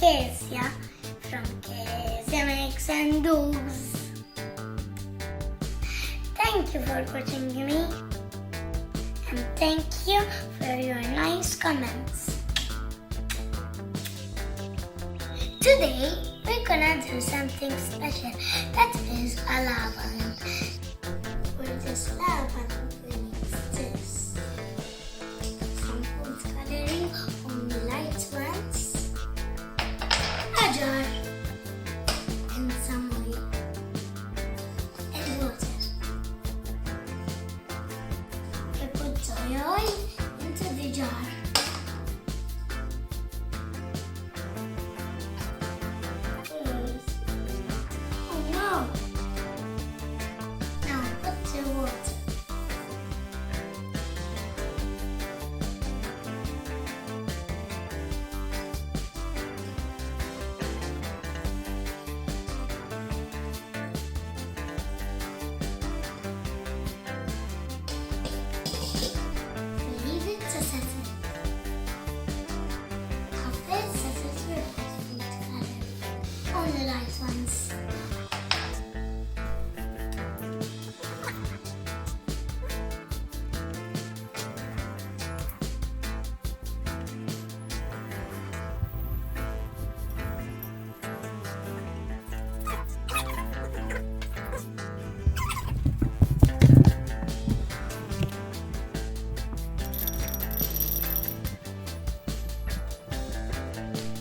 Kezia from Kezia Makes and Does. Thank you for watching me, and thank you for your nice comments. Today we're gonna do something special, that is a lava balloon. For this lava balloon we need this. Some food coloring on the light ones, a jar, and some oil and water. We put the oil into the jar. The nice ones.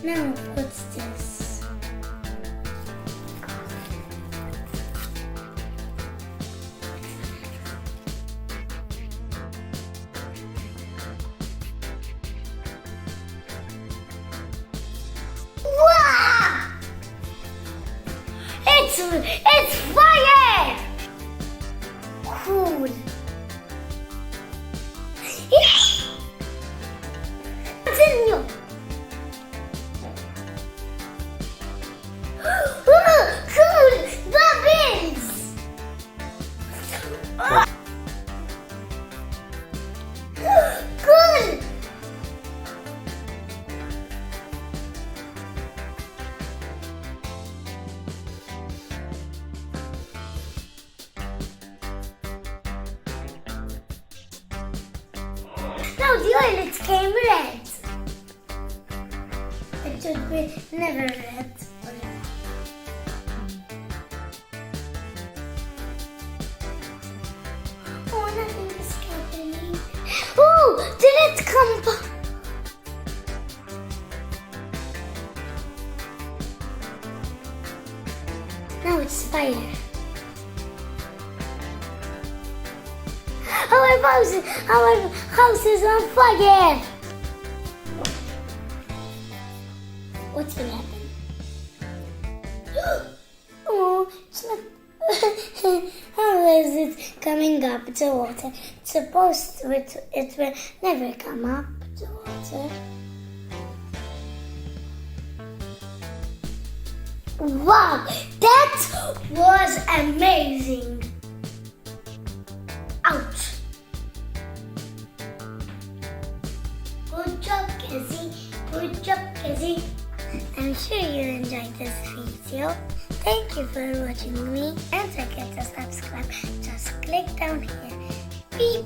Now what's this? It's fire! Cool. Continue. Cool bubbles. Cool. Now the oil came red. It should be never red. Oh, nothing is happening. Oh, did it come back? Now it's fire. Our house is on fire. What's gonna happen? Oh, it's not. How is it coming up to water? It's supposed to. It will never come up to water. Wow, that was amazing. Ouch. Good job, Kezzy. Good job, Kezzy. I'm sure you enjoyed this video. Thank you for watching me, and don't forget to subscribe. Just click down here. Beep.